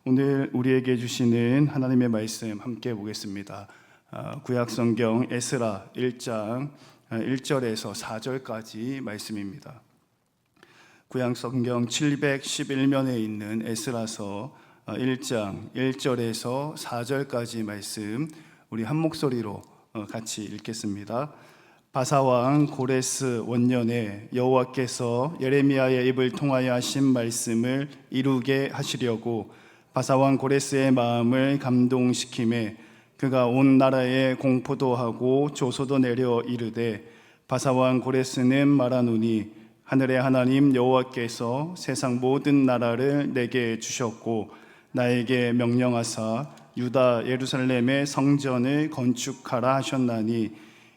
오늘 우리에게 주시는 하나님의 말씀 함께 보겠습니다. 구약성경 에스라 1장 1절에서 4절까지 말씀입니다. 구약성경 711면에 있는 에스라서 1장 1절에서 4절까지 말씀 우리 한 목소리로 같이 읽겠습니다. 바사왕 고레스 원년에 여호와께서 예레미야의 입을 통하여 하신 말씀을 이루게 하시려고 바사왕 고레스의 마음을 감동시키매 그가 온 나라에 공포도 하고 조소도 내려 이르되 바사왕 고레스는 말하노니 하늘의 하나님 여호와께서 세상 모든 나라를 내게 주셨고 나에게 명령하사 유다 예루살렘의 성전을 건축하라 하셨나니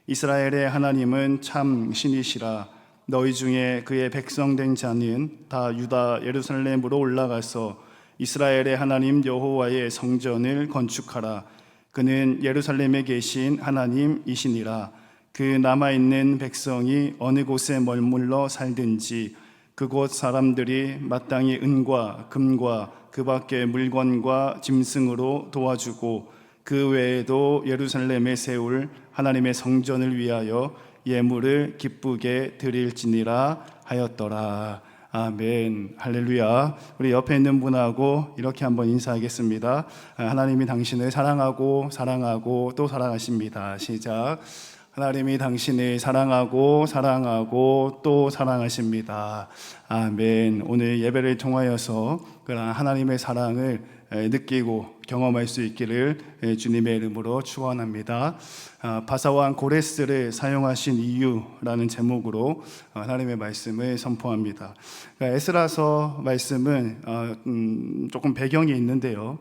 이스라엘의 하나님은 참 신이시라. 너희 중에 그의 백성 된 자는 다 유다 예루살렘으로 올라가서 이스라엘의 하나님 여호와의 성전을 건축하라. 그는 예루살렘에 계신 하나님이시니라. 그 남아있는 백성이 어느 곳에 머물러 살든지 그곳 사람들이 마땅히 은과 금과 그 밖의 물건과 짐승으로 도와주고 그 외에도 예루살렘에 세울 하나님의 성전을 위하여 예물을 기쁘게 드릴지니라 하였더라. 아멘. 할렐루야. 우리 옆에 있는 분하고 이렇게 한번 인사하겠습니다. 하나님이 당신을 사랑하고 사랑하고 또 사랑하십니다. 시작. 하나님이 당신을 사랑하고 사랑하고 또 사랑하십니다. 아멘. 오늘 예배를 통하여서 그런 하나님의 사랑을 느끼고 경험할 수 있기를 주님의 이름으로 축원합니다. 바사왕 고레스를 사용하신 이유라는 제목으로 하나님의 말씀을 선포합니다. 에스라서 말씀은 조금 배경이 있는데요.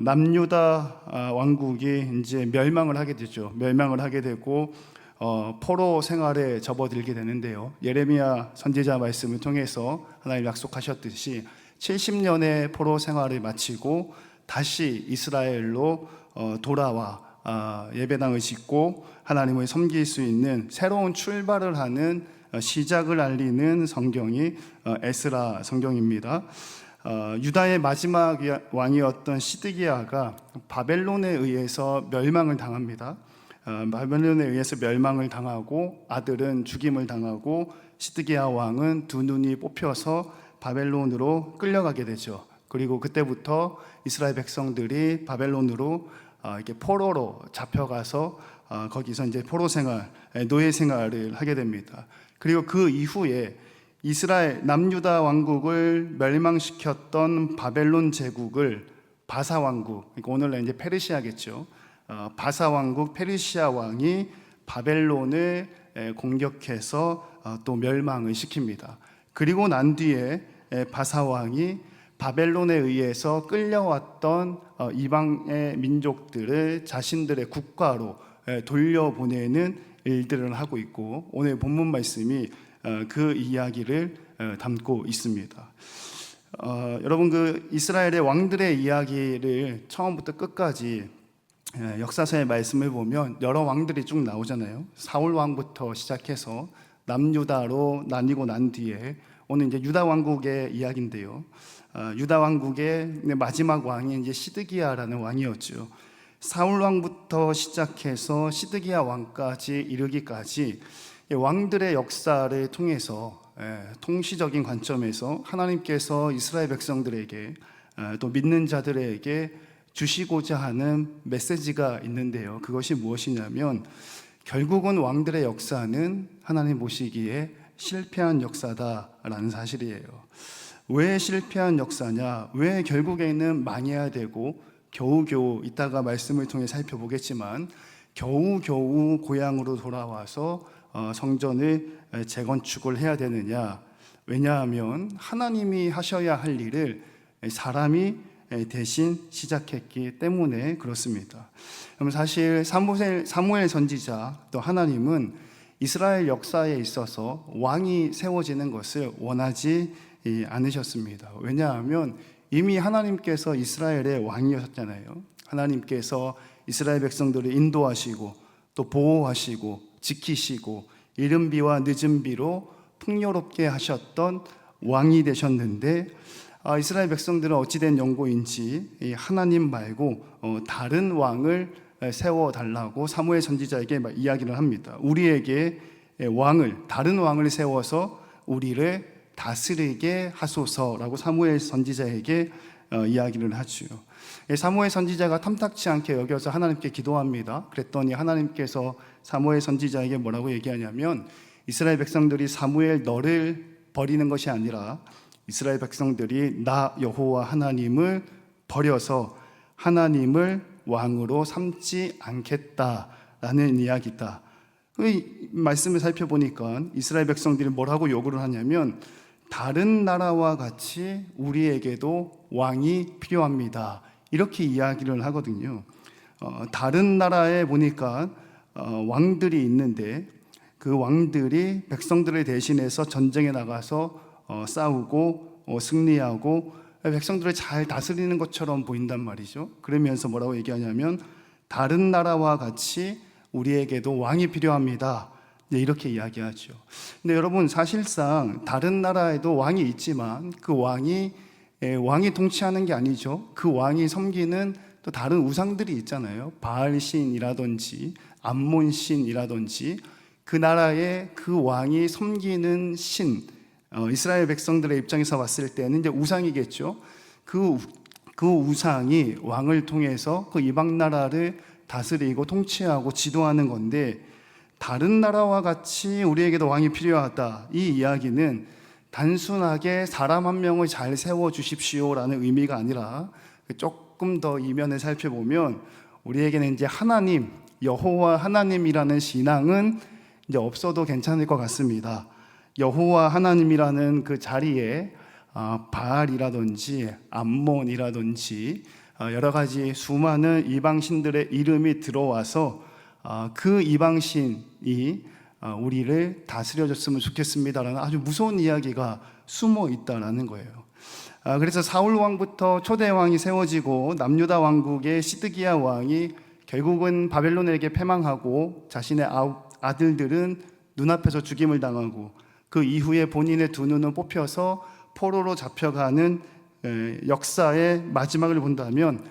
남유다 왕국이 이제 멸망을 하게 되죠. 멸망을 하게 되고 포로 생활에 접어들게 되는데요. 예레미야 선지자 말씀을 통해서 하나님 약속하셨듯이 70년의 포로 생활을 마치고 다시 이스라엘로 돌아와 예배당을 짓고 하나님을 섬길 수 있는 새로운 출발을 하는 시작을 알리는 성경이 에스라 성경입니다. 유다의 마지막 왕이었던 시드기야가 바벨론에 의해서 멸망을 당합니다. 바벨론에 의해서 멸망을 당하고 아들은 죽임을 당하고 시드기야 왕은 두 눈이 뽑혀서 바벨론으로 끌려가게 되죠. 그리고 그때부터 이스라엘 백성들이 바벨론으로 이렇게 포로로 잡혀가서 거기서 이제 포로 생활, 노예 생활을 하게 됩니다. 그리고 그 이후에 이스라엘 남유다 왕국을 멸망시켰던 바벨론 제국을 바사 왕국, 그러니까 오늘날 이제 페르시아겠죠. 바사 왕국 페르시아 왕이 바벨론을 공격해서 또 멸망을 시킵니다. 그리고 난 뒤에 바사 왕이 바벨론에 의해서 끌려왔던 이방의 민족들을 자신들의 국가로 돌려보내는 일들을 하고 있고 오늘 본문 말씀이 그 이야기를 담고 있습니다. 여러분 그 이스라엘의 왕들의 이야기를 처음부터 끝까지 역사서의 말씀을 보면 여러 왕들이 쭉 나오잖아요. 사울 왕부터 시작해서 남유다로 나뉘고 난 뒤에 오늘 이제 유다 왕국의 이야기인데요. 유다 왕국의 마지막 왕이 이제 시드기야라는 왕이었죠. 사울 왕부터 시작해서 시드기야 왕까지 이르기까지 왕들의 역사를 통해서 통시적인 관점에서 하나님께서 이스라엘 백성들에게 또 믿는 자들에게 주시고자 하는 메시지가 있는데요. 그것이 무엇이냐면 결국은 왕들의 역사는 하나님 보시기에 실패한 역사다라는 사실이에요. 왜 실패한 역사냐? 왜 결국에는 망해야 되고 겨우겨우 이따가 말씀을 통해 살펴보겠지만 겨우겨우 고향으로 돌아와서 성전을 재건축을 해야 되느냐? 왜냐하면 하나님이 하셔야 할 일을 사람이 대신 시작했기 때문에 그렇습니다. 그럼 사실 사무엘 선지자 또 하나님은 이스라엘 역사에 있어서 왕이 세워지는 것을 원하지 않으셨습니다. 왜냐하면 이미 하나님께서 이스라엘의 왕이셨잖아요. 하나님께서 이스라엘 백성들을 인도하시고 또 보호하시고 지키시고 이른 비와 늦은 비로 풍요롭게 하셨던 왕이 되셨는데 이스라엘 백성들은 어찌된 연고인지 이 하나님 말고 다른 왕을 세워달라고 사무엘 선지자에게 이야기를 합니다. 우리에게 다른 왕을 세워서 우리를 다스리게 하소서라고 사무엘 선지자에게 이야기를 하죠. 사무엘 선지자가 탐탁치 않게 여겨서 하나님께 기도합니다. 그랬더니 하나님께서 사무엘 선지자에게 뭐라고 얘기하냐면, 이스라엘 백성들이 사무엘 너를 버리는 것이 아니라 이스라엘 백성들이 나 여호와 하나님을 버려서 하나님을 왕으로 삼지 않겠다라는 이야기다. 이 말씀을 살펴보니까 이스라엘 백성들이 뭐라고 요구를 하냐면, 다른 나라와 같이 우리에게도 왕이 필요합니다, 이렇게 이야기를 하거든요. 다른 나라에 보니까 왕들이 있는데 그 왕들이 백성들을 대신해서 전쟁에 나가서 싸우고 승리하고 백성들을 잘 다스리는 것처럼 보인단 말이죠. 그러면서 뭐라고 얘기하냐면, 다른 나라와 같이 우리에게도 왕이 필요합니다, 이렇게 이야기하죠. 근데 여러분, 사실상 다른 나라에도 왕이 있지만 그 왕이 통치하는 게 아니죠. 그 왕이 섬기는 또 다른 우상들이 있잖아요. 바알신이라든지 암몬신이라든지 그 나라의 그 왕이 섬기는 신, 이스라엘 백성들의 입장에서 봤을 때는 이제 우상이겠죠. 그 우상이 왕을 통해서 그 이방 나라를 다스리고 통치하고 지도하는 건데, 다른 나라와 같이 우리에게도 왕이 필요하다, 이 이야기는 단순하게 사람 한 명을 잘 세워주십시오라는 의미가 아니라 조금 더 이면을 살펴보면 우리에게는 이제 하나님, 여호와 하나님이라는 신앙은 이제 없어도 괜찮을 것 같습니다. 여호와 하나님이라는 그 자리에 바알이라든지 암몬이라든지 여러 가지 수많은 이방신들의 이름이 들어와서 그 이방신이 우리를 다스려줬으면 좋겠습니다라는 아주 무서운 이야기가 숨어 있다라는 거예요. 그래서 사울 왕부터 초대 왕이 세워지고 남유다 왕국의 시드기야 왕이 결국은 바벨론에게 패망하고 자신의 아들들은 눈앞에서 죽임을 당하고 그 이후에 본인의 두 눈을 뽑혀서 포로로 잡혀가는 역사의 마지막을 본다면,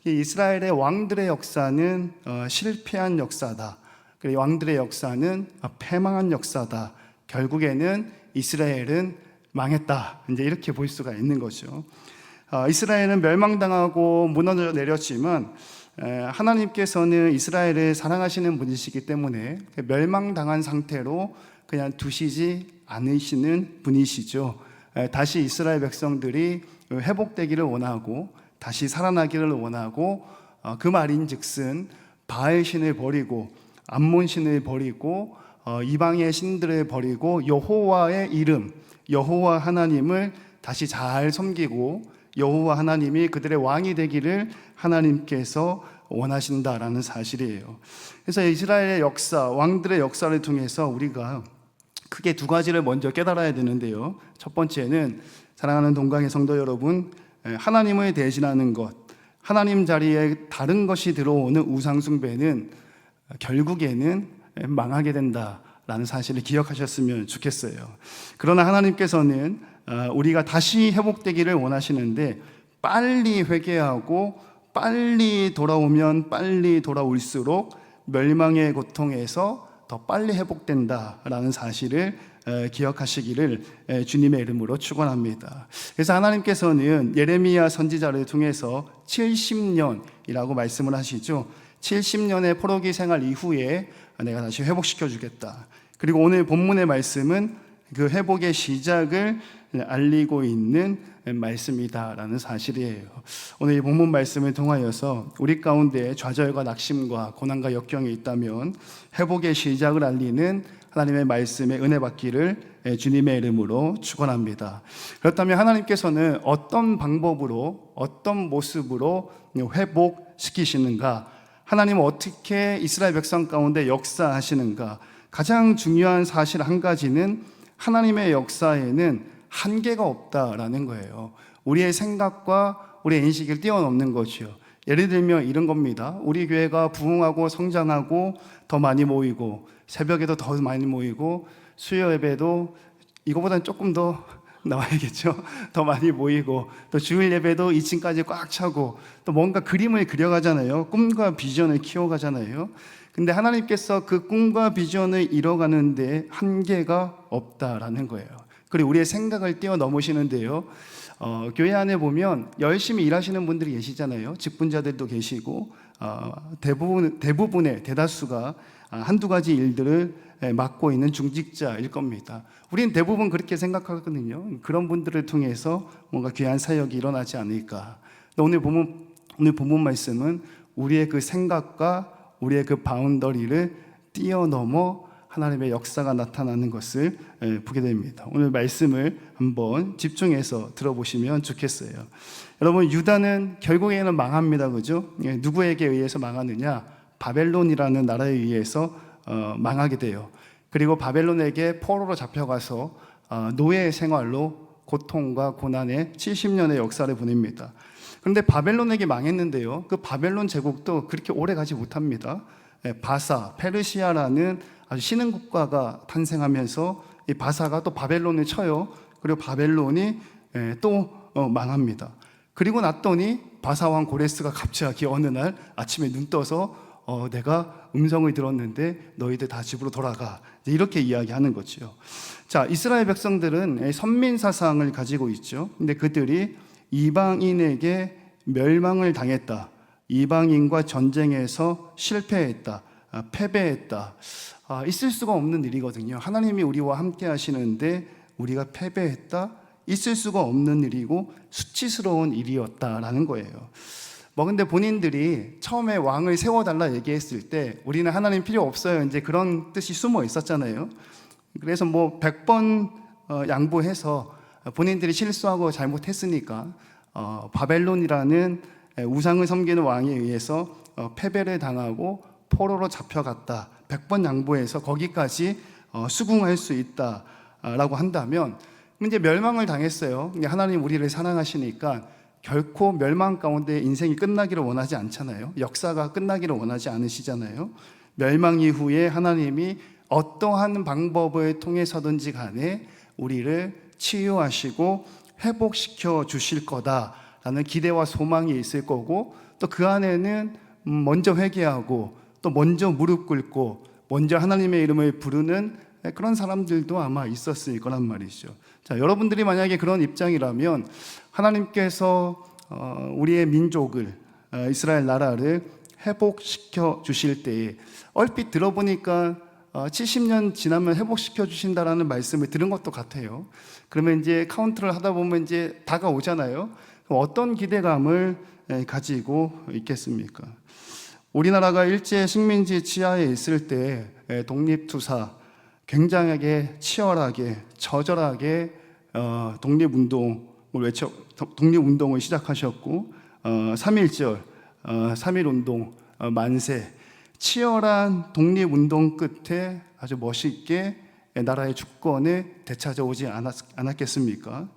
이스라엘의 왕들의 역사는 실패한 역사다. 왕들의 역사는 패망한 역사다. 결국에는 이스라엘은 망했다, 이제 이렇게 볼 수가 있는 거죠. 이스라엘은 멸망당하고 무너져 내렸지만 하나님께서는 이스라엘을 사랑하시는 분이시기 때문에 멸망당한 상태로 그냥 두시지 않으시는 분이시죠. 다시 이스라엘 백성들이 회복되기를 원하고 다시 살아나기를 원하고, 그 말인즉슨 바알신을 버리고 암몬신을 버리고 이방의 신들을 버리고 여호와의 이름, 여호와 하나님을 다시 잘 섬기고 여호와 하나님이 그들의 왕이 되기를 하나님께서 원하신다라는 사실이에요. 그래서 이스라엘의 역사, 왕들의 역사를 통해서 우리가 크게 두 가지를 먼저 깨달아야 되는데요. 첫 번째는, 사랑하는 동강의 성도 여러분, 하나님을 대신하는 것, 하나님 자리에 다른 것이 들어오는 우상 숭배는 결국에는 망하게 된다라는 사실을 기억하셨으면 좋겠어요. 그러나 하나님께서는 우리가 다시 회복되기를 원하시는데, 빨리 회개하고 빨리 돌아오면 빨리 돌아올수록 멸망의 고통에서 더 빨리 회복된다라는 사실을 기억하시기를 주님의 이름으로 축원합니다. 그래서 하나님께서는 예레미야 선지자를 통해서 70년이라고 말씀을 하시죠. 70년의 포로기 생활 이후에 내가 다시 회복시켜 주겠다. 그리고 오늘 본문의 말씀은 그 회복의 시작을 알리고 있는 말씀이다라는 사실이에요. 오늘 이 본문 말씀을 통하여서 우리 가운데 좌절과 낙심과 고난과 역경이 있다면 회복의 시작을 알리는 하나님의 말씀에 은혜 받기를 주님의 이름으로 축원합니다. 그렇다면 하나님께서는 어떤 방법으로, 어떤 모습으로 회복시키시는가? 하나님은 어떻게 이스라엘 백성 가운데 역사하시는가? 가장 중요한 사실 한 가지는, 하나님의 역사에는 한계가 없다라는 거예요. 우리의 생각과 우리의 인식을 뛰어넘는 거죠. 예를 들면 이런 겁니다. 우리 교회가 부흥하고 성장하고 더 많이 모이고 새벽에도 더 많이 모이고 수요 예배도 이거보다는 조금 더 나와야겠죠. 더 많이 모이고 또 주일 예배도 2층까지 꽉 차고 또 뭔가 그림을 그려가잖아요. 꿈과 비전을 키워가잖아요. 근데 하나님께서 그 꿈과 비전을 이뤄가는데 한계가 없다라는 거예요. 그리고 우리의 생각을 뛰어넘으시는데요. 교회 안에 보면 열심히 일하시는 분들이 계시잖아요. 직분자들도 계시고 대부분의 대다수가 한두 가지 일들을 맡고 있는 중직자일 겁니다. 우리는 대부분 그렇게 생각하거든요. 그런 분들을 통해서 뭔가 귀한 사역이 일어나지 않을까. 오늘 본문 말씀은 우리의 그 생각과 우리의 그 바운더리를 뛰어넘어 하나님의 역사가 나타나는 것을 보게 됩니다. 오늘 말씀을 한번 집중해서 들어보시면 좋겠어요. 여러분, 유다는 결국에는 망합니다. 그죠? 누구에게 의해서 망하느냐? 바벨론이라는 나라에 의해서 망하게 돼요. 그리고 바벨론에게 포로로 잡혀가서 노예 생활로 고통과 고난의 70년의 역사를 보냅니다. 그런데 바벨론에게 망했는데요, 그 바벨론 제국도 그렇게 오래 가지 못합니다. 바사, 페르시아라는 아주 신흥 국가가 탄생하면서 이 바사가 또 바벨론을 쳐요. 그리고 바벨론이 또 망합니다. 그리고 났더니 바사 왕 고레스가 갑자기 어느 날 아침에 눈 떠서 내가 음성을 들었는데 너희들 다 집으로 돌아가, 이렇게 이야기하는 거죠. 자, 이스라엘 백성들은 선민 사상을 가지고 있죠. 근데 그들이 이방인에게 멸망을 당했다, 이방인과 전쟁에서 실패했다, 패배했다, 있을 수가 없는 일이거든요. 하나님이 우리와 함께 하시는데 우리가 패배했다, 있을 수가 없는 일이고 수치스러운 일이었다라는 거예요. 근데 본인들이 처음에 왕을 세워달라 얘기했을 때 우리는 하나님 필요 없어요, 이제 그런 뜻이 숨어 있었잖아요. 그래서 100번 양보해서 본인들이 실수하고 잘못했으니까 바벨론이라는 우상을 섬기는 왕에 의해서 패배를 당하고 포로로 잡혀갔다, 100번 양보해서 거기까지 수긍할 수 있다라고 한다면 이제 멸망을 당했어요. 하나님 우리를 사랑하시니까 결코 멸망 가운데 인생이 끝나기를 원하지 않잖아요. 역사가 끝나기를 원하지 않으시잖아요. 멸망 이후에 하나님이 어떠한 방법을 통해서든지 간에 우리를 치유하시고 회복시켜 주실 거다라는 기대와 소망이 있을 거고, 또 그 안에는 먼저 회개하고 또 먼저 무릎 꿇고 먼저 하나님의 이름을 부르는 그런 사람들도 아마 있었을 거란 말이죠. 자, 여러분들이 만약에 그런 입장이라면 하나님께서 우리의 민족을, 이스라엘 나라를 회복시켜 주실 때에 얼핏 들어보니까 70년 지나면 회복시켜 주신다라는 말씀을 들은 것도 같아요. 그러면 이제 카운트를 하다 보면 이제 다가오잖아요. 그럼 어떤 기대감을 가지고 있겠습니까? 우리나라가 일제 식민지 치하에 있을 때 독립투사 굉장하게 치열하게 저절하게 독립운동을 시작하셨고 3.1절, 3.1운동, 만세, 치열한 독립운동 끝에 아주 멋있게 나라의 주권을 되찾아오지 않았겠습니까?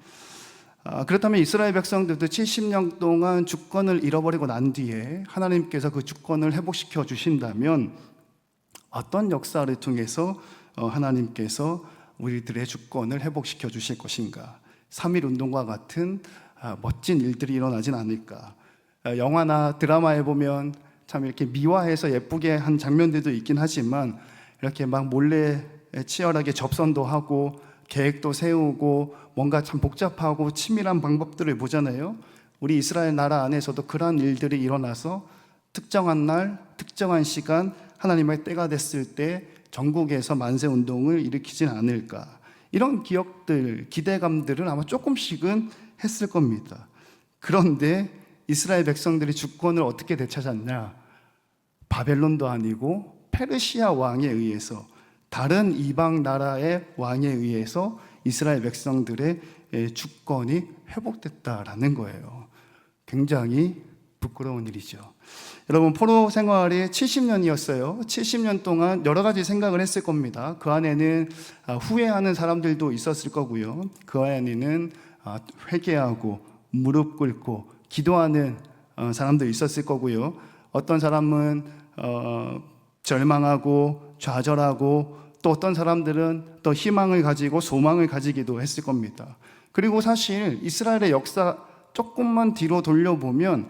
그렇다면 이스라엘 백성들도 70년 동안 주권을 잃어버리고 난 뒤에 하나님께서 그 주권을 회복시켜 주신다면 어떤 역사를 통해서 하나님께서 우리들의 주권을 회복시켜 주실 것인가? 3.1운동과 같은 멋진 일들이 일어나진 않을까? 영화나 드라마에 보면 참 이렇게 미화해서 예쁘게 한 장면들도 있긴 하지만 이렇게 막 몰래 치열하게 접선도 하고 계획도 세우고 뭔가 참 복잡하고 치밀한 방법들을 보잖아요. 우리 이스라엘 나라 안에서도 그러한 일들이 일어나서 특정한 날, 특정한 시간 하나님의 때가 됐을 때 전국에서 만세운동을 일으키진 않을까. 이런 기억들, 기대감들은 아마 조금씩은 했을 겁니다. 그런데 이스라엘 백성들이 주권을 어떻게 되찾았냐? 바벨론도 아니고 페르시아 왕에 의해서, 다른 이방 나라의 왕에 의해서 이스라엘 백성들의 주권이 회복됐다라는 거예요. 굉장히 부끄러운 일이죠. 여러분, 포로 생활이 70년이었어요. 70년 동안 여러 가지 생각을 했을 겁니다. 그 안에는 후회하는 사람들도 있었을 거고요. 그 안에는 회개하고 무릎 꿇고 기도하는 사람도 있었을 거고요. 어떤 사람은 절망하고 좌절하고 또 어떤 사람들은 또 희망을 가지고 소망을 가지기도 했을 겁니다. 그리고 사실 이스라엘의 역사 조금만 뒤로 돌려보면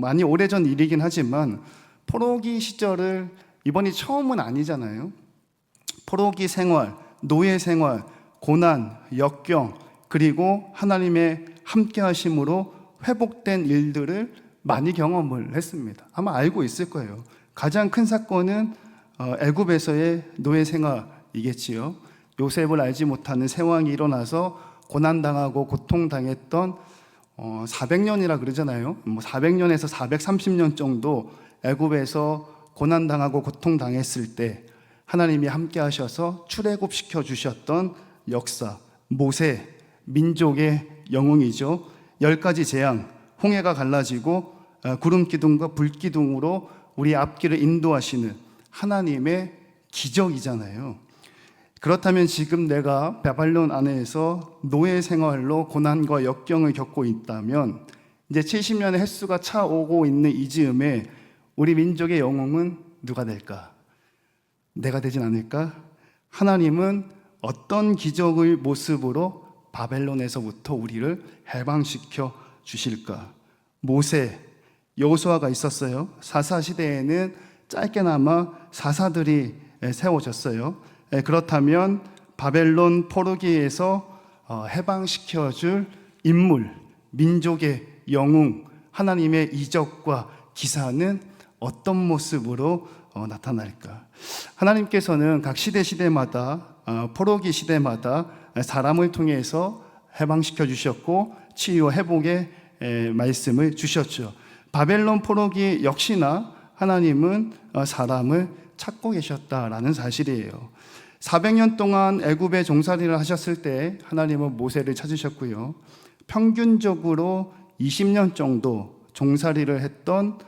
많이 오래전 일이긴 하지만 포로기 시절을 이번이 처음은 아니잖아요. 포로기 생활, 노예 생활, 고난, 역경, 그리고 하나님의 함께 하심으로 회복된 일들을 많이 경험을 했습니다. 아마 알고 있을 거예요. 가장 큰 사건은 애굽에서의 노예 생활이겠지요. 요셉을 알지 못하는 세왕이 일어나서 고난당하고 고통당했던 400년이라 그러잖아요. 400년에서 430년 정도 애굽에서 고난당하고 고통당했을 때 하나님이 함께 하셔서 출애굽시켜 주셨던 역사, 모세, 민족의 영웅이죠. 10가지 재앙, 홍해가 갈라지고 구름 기둥과 불 기둥으로 우리 앞길을 인도하시는 하나님의 기적이잖아요. 그렇다면 지금 내가 바벨론 안에서 노예 생활로 고난과 역경을 겪고 있다면 이제 70년의 횟수가 차오고 있는 이 즈음에 우리 민족의 영웅은 누가 될까? 내가 되진 않을까? 하나님은 어떤 기적의 모습으로 바벨론에서부터 우리를 해방시켜 주실까? 모세, 여호수아가 있었어요. 사사 시대에는 짧게나마 사사들이 세워졌어요. 그렇다면 바벨론 포로기에서 해방시켜줄 인물, 민족의 영웅, 하나님의 이적과 기사는 어떤 모습으로 나타날까? 하나님께서는 각 시대마다 포로기 시대마다 사람을 통해서 해방시켜 주셨고 치유와 회복의 말씀을 주셨죠. 바벨론 포로기 역시나 하나님은 사람을 찾고 계셨다라는 사실이에요. 400년 동안 애굽에 종살이를 하셨을 때 하나님은 모세를 찾으셨고요. 평균적으로 20년 정도 종살이를 했던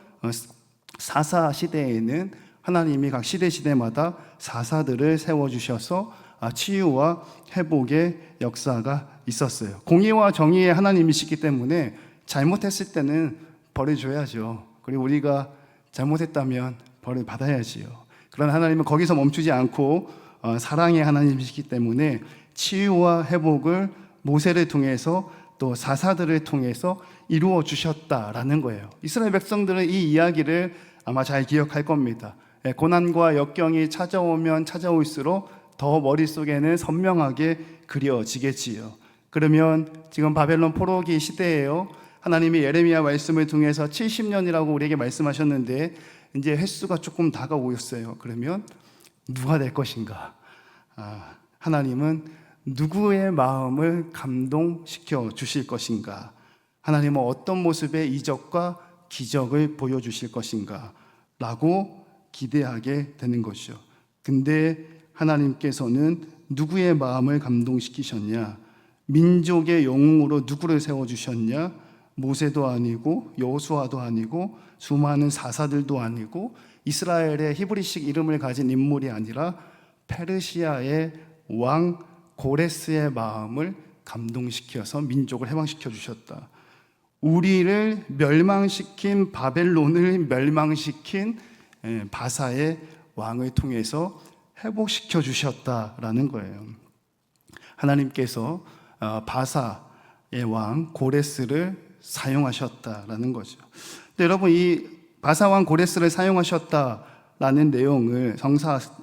사사 시대에는 하나님이 각 시대마다 사사들을 세워주셔서 치유와 회복의 역사가 있었어요. 공의와 정의의 하나님이시기 때문에 잘못했을 때는 벌을 줘야죠. 그리고 우리가 잘못했다면 벌을 받아야지요. 그러나 하나님은 거기서 멈추지 않고 사랑의 하나님이시기 때문에 치유와 회복을 모세를 통해서 또 사사들을 통해서 이루어 주셨다라는 거예요. 이스라엘 백성들은 이 이야기를 아마 잘 기억할 겁니다. 고난과 역경이 찾아오면 찾아올수록 더 머릿속에는 선명하게 그려지겠지요. 그러면 지금 바벨론 포로기 시대예요. 하나님이 예레미야 말씀을 통해서 70년이라고 우리에게 말씀하셨는데 이제 횟수가 조금 다가오셨어요. 그러면 누가 될 것인가? 하나님은 누구의 마음을 감동시켜 주실 것인가? 하나님은 어떤 모습의 이적과 기적을 보여주실 것인가? 라고 기대하게 되는 것이죠. 근데 하나님께서는 누구의 마음을 감동시키셨냐? 민족의 영웅으로 누구를 세워주셨냐? 모세도 아니고 여호수아도 아니고 수많은 사사들도 아니고 이스라엘의 히브리식 이름을 가진 인물이 아니라 페르시아의 왕 고레스의 마음을 감동시켜서 민족을 해방시켜 주셨다. 우리를 멸망시킨 바벨론을 멸망시킨 바사의 왕을 통해서 회복시켜 주셨다라는 거예요. 하나님께서 바사의 왕 고레스를 사용하셨다라는 거죠. 근데 여러분, 이 바사 왕 고레스를 사용하셨다라는 내용을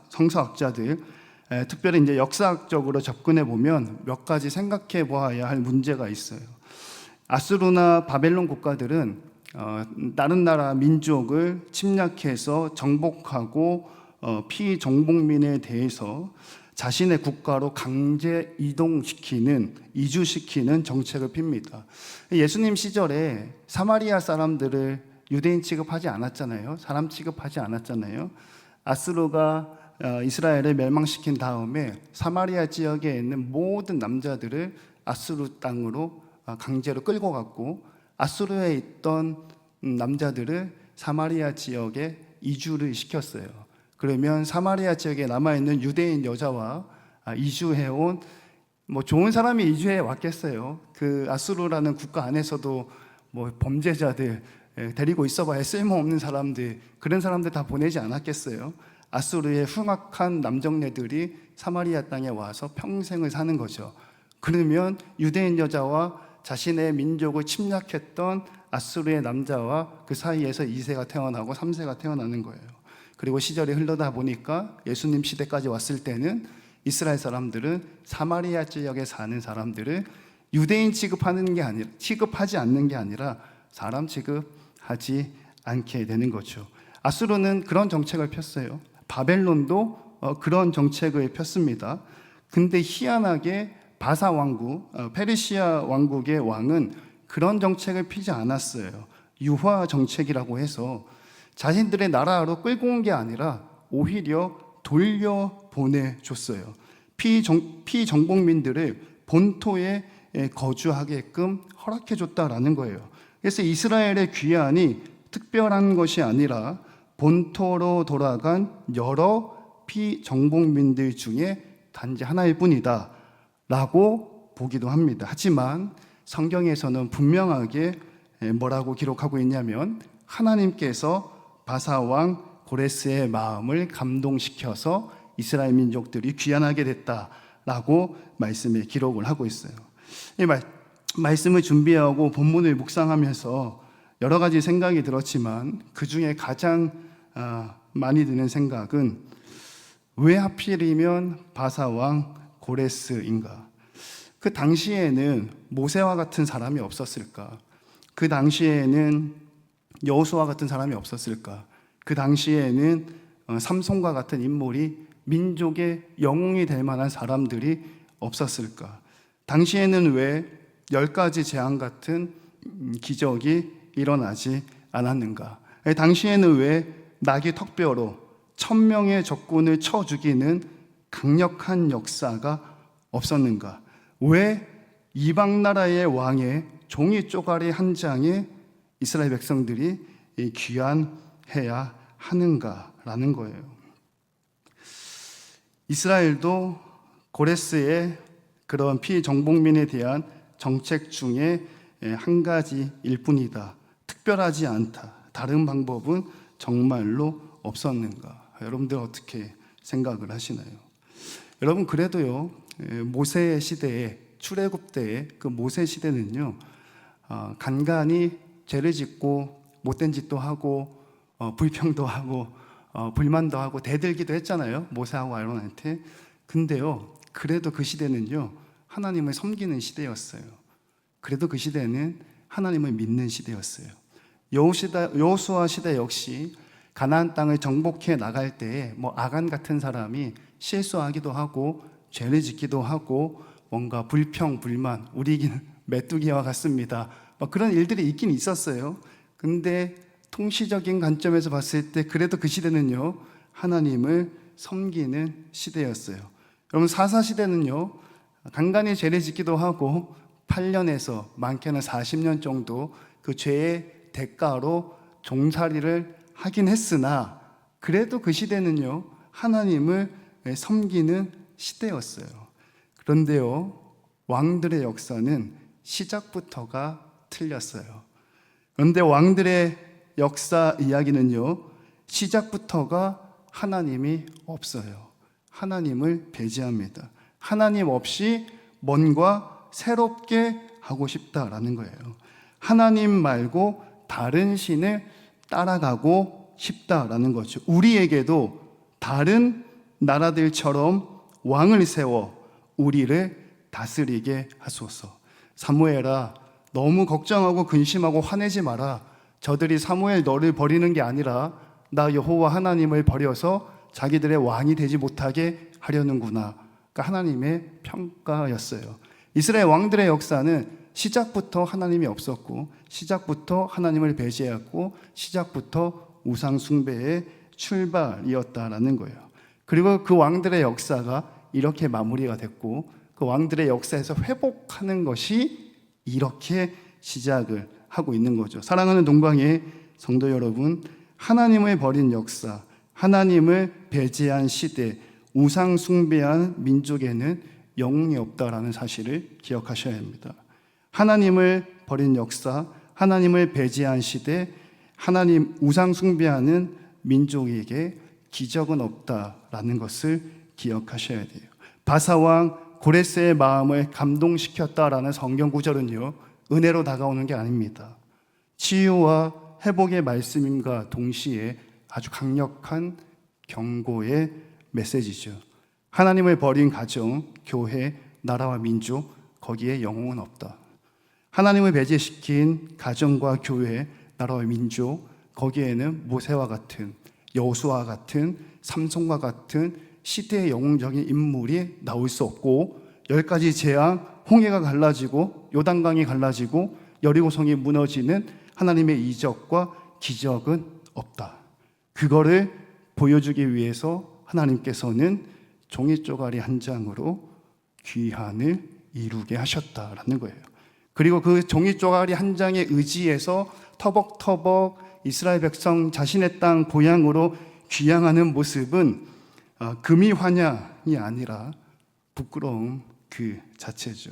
성서학자들 특별히 이제 역사학적으로 접근해 보면 몇 가지 생각해 보아야 할 문제가 있어요. 아수르나 바벨론 국가들은 다른 나라 민족을 침략해서 정복하고 피정복민에 대해서 자신의 국가로 강제 이주시키는 정책을 핍니다. 예수님 시절에 사마리아 사람들을 유대인 취급하지 않았잖아요. 사람 취급하지 않았잖아요. 아수르가 이스라엘을 멸망시킨 다음에 사마리아 지역에 있는 모든 남자들을 아수르 땅으로 강제로 끌고 갔고 아수르에 있던 남자들을 사마리아 지역에 이주를 시켰어요. 그러면 사마리아 지역에 남아있는 유대인 여자와 이주해온 좋은 사람이 이주해 왔겠어요. 그 아수르라는 국가 안에서도 범죄자들 데리고 있어봐야 쓸모없는 사람들, 그런 사람들 다 보내지 않았겠어요. 아수르의 흉악한 남정네들이 사마리아 땅에 와서 평생을 사는 거죠. 그러면 유대인 여자와 자신의 민족을 침략했던 아수르의 남자와 그 사이에서 2세가 태어나고 3세가 태어나는 거예요. 그리고 시절이 흐르다 보니까 예수님 시대까지 왔을 때는 이스라엘 사람들은 사마리아 지역에 사는 사람들을 유대인 취급하지 않는 게 아니라 사람 취급하지 않게 되는 거죠. 아수르는 그런 정책을 폈어요. 바벨론도 그런 정책을 폈습니다. 근데 희한하게 바사 왕국, 페르시아 왕국의 왕은 그런 정책을 피지 않았어요. 유화 정책이라고 해서 자신들의 나라로 끌고 온 게 아니라 오히려 돌려보내줬어요. 피정복민들을 본토에 거주하게끔 허락해줬다라는 거예요. 그래서 이스라엘의 귀환이 특별한 것이 아니라 본토로 돌아간 여러 피정복민들 중에 단지 하나일 뿐이다 라고 보기도 합니다. 하지만 성경에서는 분명하게 뭐라고 기록하고 있냐면 하나님께서 바사왕 고레스의 마음을 감동시켜서 이스라엘 민족들이 귀환하게 됐다라고 말씀에 기록을 하고 있어요. 이 말씀을 준비하고 본문을 묵상하면서 여러 가지 생각이 들었지만 그 중에 가장 많이 드는 생각은 왜 하필이면 바사왕 고레스인가? 그 당시에는 모세와 같은 사람이 없었을까? 그 당시에는 여호수아 같은 사람이 없었을까? 그 당시에는 삼손과 같은 인물이 민족의 영웅이 될 만한 사람들이 없었을까? 당시에는 왜 10가지 재앙 같은 기적이 일어나지 않았는가? 당시에는 왜 나귀 턱뼈로 1000명의 적군을 쳐 죽이는 강력한 역사가 없었는가? 왜 이방 나라의 왕의 종이 쪼가리 한 장에 이스라엘 백성들이 귀환해야 하는가라는 거예요. 이스라엘도 고레스의 그런 피정복민에 대한 정책 중에 한 가지일 뿐이다. 특별하지 않다. 다른 방법은 정말로 없었는가? 여러분들 어떻게 생각을 하시나요? 여러분 그래도요, 모세 시대에 출애굽 때의 그 모세 시대는요, 간간히 죄를 짓고 못된 짓도 하고 불평도 하고 불만도 하고 대들기도 했잖아요, 모세하고 아론한테. 근데요, 그래도 그 시대는요 하나님을 섬기는 시대였어요. 그래도 그 시대는 하나님을 믿는 시대였어요. 여호수아 시대 역시 가나안 땅을 정복해 나갈 때에 아간 같은 사람이 실수하기도 하고 죄를 짓기도 하고 뭔가 불평, 불만, 우리 메뚜기와 같습니다, 그런 일들이 있긴 있었어요. 근데 통시적인 관점에서 봤을 때 그래도 그 시대는요 하나님을 섬기는 시대였어요. 여러분 사사시대는요 간간히 죄를 짓기도 하고 8년에서 많게는 40년 정도 그 죄의 대가로 종살이를 하긴 했으나 그래도 그 시대는요 하나님을 섬기는 시대였어요. 그런데요 왕들의 역사는 시작부터가 틀렸어요. 그런데 왕들의 역사 이야기는요 시작부터가 하나님이 없어요. 하나님을 배제합니다. 하나님 없이 뭔가 새롭게 하고 싶다라는 거예요. 하나님 말고 다른 신을 따라가고 싶다라는 거죠. 우리에게도 다른 나라들처럼 왕을 세워 우리를 다스리게 하소서. 사무엘아, 너무 걱정하고 근심하고 화내지 마라. 저들이 사무엘 너를 버리는 게 아니라 나 여호와 하나님을 버려서 자기들의 왕이 되지 못하게 하려는구나. 그러니까 하나님의 평가였어요. 이스라엘 왕들의 역사는 시작부터 하나님이 없었고 시작부터 하나님을 배제했고 시작부터 우상 숭배의 출발이었다라는 거예요. 그리고 그 왕들의 역사가 이렇게 마무리가 됐고 그 왕들의 역사에서 회복하는 것이 이렇게 시작을 하고 있는 거죠. 사랑하는 동방의 성도 여러분, 하나님을 버린 역사, 하나님을 배제한 시대, 우상 숭배한 민족에는 영웅이 없다라는 사실을 기억하셔야 합니다. 하나님을 버린 역사, 하나님을 배제한 시대, 하나님 우상 숭배하는 민족에게 기적은 없다라는 것을 기억하셔야 돼요. 바사왕 고레스의 마음을 감동시켰다라는 성경 구절은요, 은혜로 다가오는 게 아닙니다. 치유와 회복의 말씀임과 동시에 아주 강력한 경고의 메시지죠. 하나님을 버린 가정, 교회, 나라와 민족, 거기에 영웅은 없다. 하나님을 배제시킨 가정과 교회, 나라와 민족, 거기에는 모세와 같은, 여호수아와 같은, 삼손과 같은 시대의 영웅적인 인물이 나올 수 없고, 10가지 재앙, 홍해가 갈라지고 요단강이 갈라지고 여리고성이 무너지는 하나님의 이적과 기적은 없다. 그거를 보여주기 위해서 하나님께서는 종이 쪼가리 한 장으로 귀환을 이루게 하셨다라는 거예요. 그리고 그 종이 쪼가리 한 장에 의지해서 터벅터벅 이스라엘 백성 자신의 땅 고향으로 귀향하는 모습은 금이 환향이 아니라 부끄러움 그 자체죠.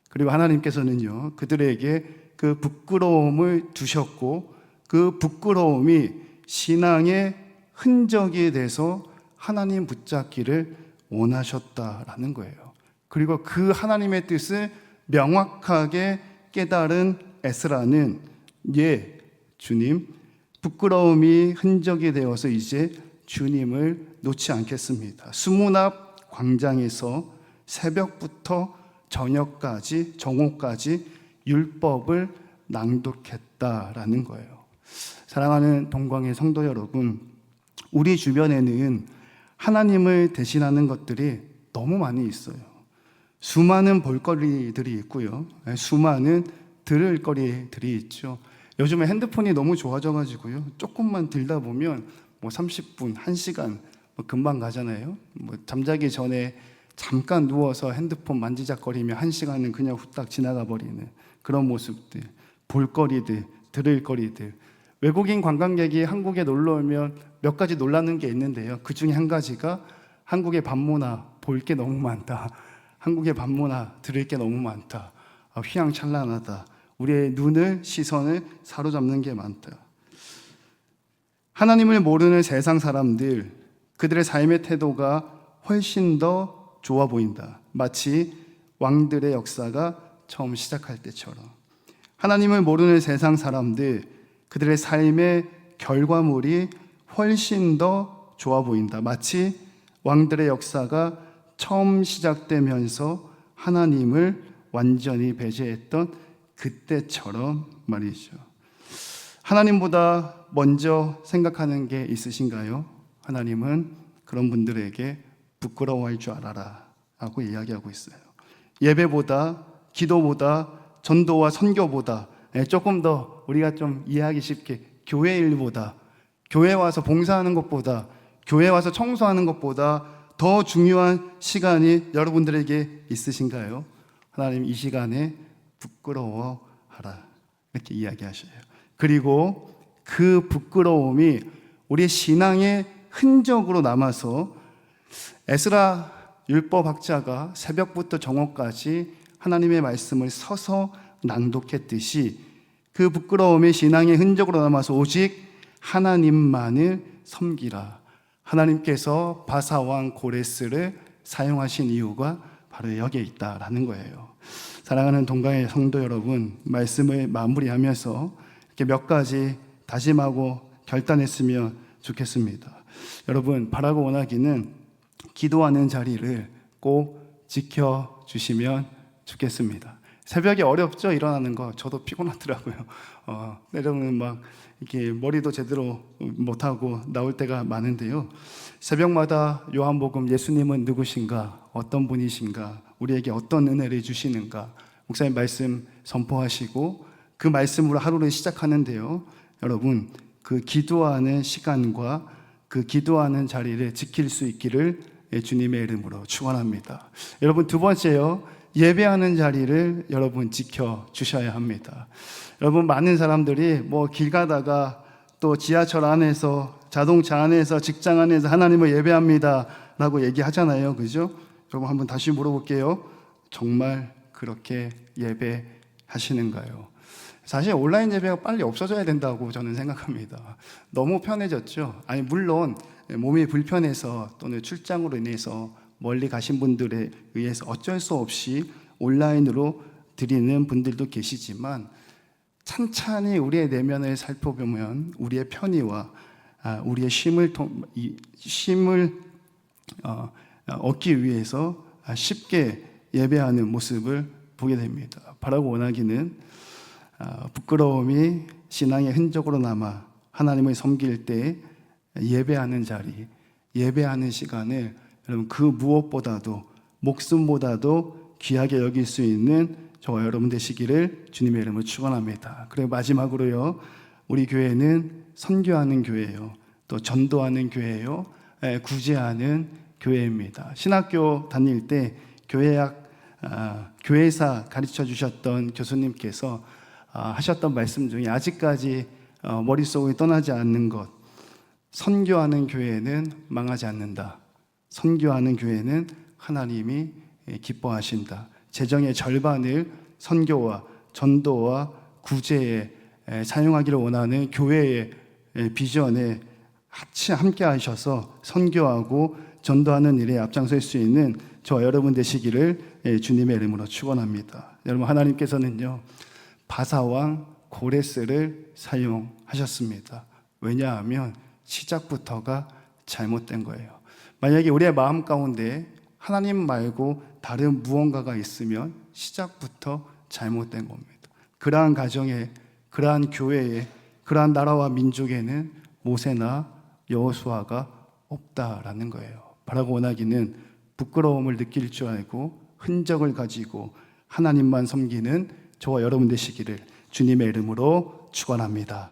그리고 하나님께서는요, 그들에게 그 부끄러움을 두셨고, 그 부끄러움이 신앙의 흔적이 돼서 하나님 붙잡기를 원하셨다라는 거예요. 그리고 그 하나님의 뜻을 명확하게 깨달은 에스라는, 주님, 부끄러움이 흔적이 되어서 이제 주님을 놓지 않겠습니다. 수문앞 광장에서 새벽부터 저녁까지, 정오까지 율법을 낭독했다라는 거예요. 사랑하는 동광의 성도 여러분, 우리 주변에는 하나님을 대신하는 것들이 너무 많이 있어요. 수많은 볼거리들이 있고요, 수많은 들을 거리들이 있죠. 요즘에 핸드폰이 너무 좋아져가지고요, 조금만 들다 보면 30분, 1시간 금방 가잖아요. 잠자기 전에 잠깐 누워서 핸드폰 만지작거리며 1시간은 그냥 후딱 지나가 버리는 그런 모습들, 볼거리들, 들을 거리들. 외국인 관광객이 한국에 놀러 오면 몇 가지 놀라는 게 있는데요, 그 중에 한 가지가 한국의 밤문화, 볼 게 너무 많다. 한국의 밤문화, 들을 게 너무 많다. 휘황찬란하다. 우리의 눈을, 시선을 사로잡는 게 많다. 하나님을 모르는 세상 사람들, 그들의 삶의 태도가 훨씬 더 좋아 보인다. 마치 왕들의 역사가 처음 시작할 때처럼. 하나님을 모르는 세상 사람들, 그들의 삶의 결과물이 훨씬 더 좋아 보인다. 마치 왕들의 역사가 처음 시작되면서 하나님을 완전히 배제했던 그때처럼 말이죠. 하나님보다 먼저 생각하는 게 있으신가요? 하나님은 그런 분들에게 부끄러워할 줄 알아라 하고 이야기하고 있어요. 예배보다, 기도보다, 전도와 선교보다, 조금 더 우리가 좀 이해하기 쉽게 교회 일보다, 교회 와서 봉사하는 것보다, 교회 와서 청소하는 것보다 더 중요한 시간이 여러분들에게 있으신가요? 하나님 이 시간에 부끄러워하라 이렇게 이야기하셔요. 그리고 그 부끄러움이 우리의 신앙의 흔적으로 남아서 에스라 율법학자가 새벽부터 정오까지 하나님의 말씀을 서서 낭독했듯이 그 부끄러움이 신앙의 흔적으로 남아서 오직 하나님만을 섬기라. 하나님께서 바사왕 고레스를 사용하신 이유가 바로 여기에 있다라는 거예요. 사랑하는 동강의 성도 여러분, 말씀을 마무리하면서 이렇게 몇 가지 다짐하고 결단했으면 좋겠습니다. 여러분, 바라고 원하기는 기도하는 자리를 꼭 지켜주시면 좋겠습니다. 새벽에 어렵죠? 일어나는 거. 저도 피곤하더라고요. 때로는 막 이렇게 머리도 제대로 못하고 나올 때가 많은데요. 새벽마다 요한복음 예수님은 누구신가? 어떤 분이신가? 우리에게 어떤 은혜를 주시는가? 목사님 말씀 선포하시고 그 말씀으로 하루를 시작하는데요. 여러분, 그 기도하는 시간과 그 기도하는 자리를 지킬 수 있기를 주님의 이름으로 축원합니다. 여러분, 두 번째요. 예배하는 자리를 여러분 지켜주셔야 합니다. 여러분, 많은 사람들이 길 가다가 또 지하철 안에서, 자동차 안에서, 직장 안에서 하나님을 예배합니다 라고 얘기하잖아요. 그죠? 여러분, 한번 다시 물어볼게요. 정말 그렇게 예배하시는가요? 사실 온라인 예배가 빨리 없어져야 된다고 저는 생각합니다. 너무 편해졌죠. 물론 몸이 불편해서 또는 출장으로 인해서 멀리 가신 분들에 의해서 어쩔 수 없이 온라인으로 드리는 분들도 계시지만 찬찬히 우리의 내면을 살펴보면 우리의 편의와 우리의 쉼을 얻기 위해서 쉽게 예배하는 모습을 보게 됩니다. 바라고 원하기는 부끄러움이 신앙의 흔적으로 남아 하나님을 섬길 때 예배하는 자리, 예배하는 시간을 여러분 그 무엇보다도 목숨보다도 귀하게 여길 수 있는 저와 여러분 되시기를 주님의 이름으로 축원합니다. 그리고 마지막으로요, 우리 교회는 선교하는 교회예요. 또 전도하는 교회예요. 구제하는 교회입니다. 신학교 다닐 때 교회사 가르쳐 주셨던 교수님께서 하셨던 말씀 중에 아직까지 머릿속에 떠나지 않는 것, 선교하는 교회는 망하지 않는다. 선교하는 교회는 하나님이 기뻐하신다. 재정의 절반을 선교와 전도와 구제에 사용하기를 원하는 교회의 비전에 같이 함께 하셔서 선교하고 전도하는 일에 앞장설 수 있는 저와 여러분 되시기를 주님의 이름으로 축원합니다. 여러분, 하나님께서는요 바사왕 고레스를 사용하셨습니다. 왜냐하면 시작부터가 잘못된 거예요. 만약에 우리의 마음 가운데 하나님 말고 다른 무언가가 있으면 시작부터 잘못된 겁니다. 그러한 가정에, 그러한 교회에, 그러한 나라와 민족에는 모세나 여호수아가 없다라는 거예요. 바라고 원하기는 부끄러움을 느낄 줄 알고 흔적을 가지고 하나님만 섬기는 저와 여러분 되시기를 주님의 이름으로 축원합니다.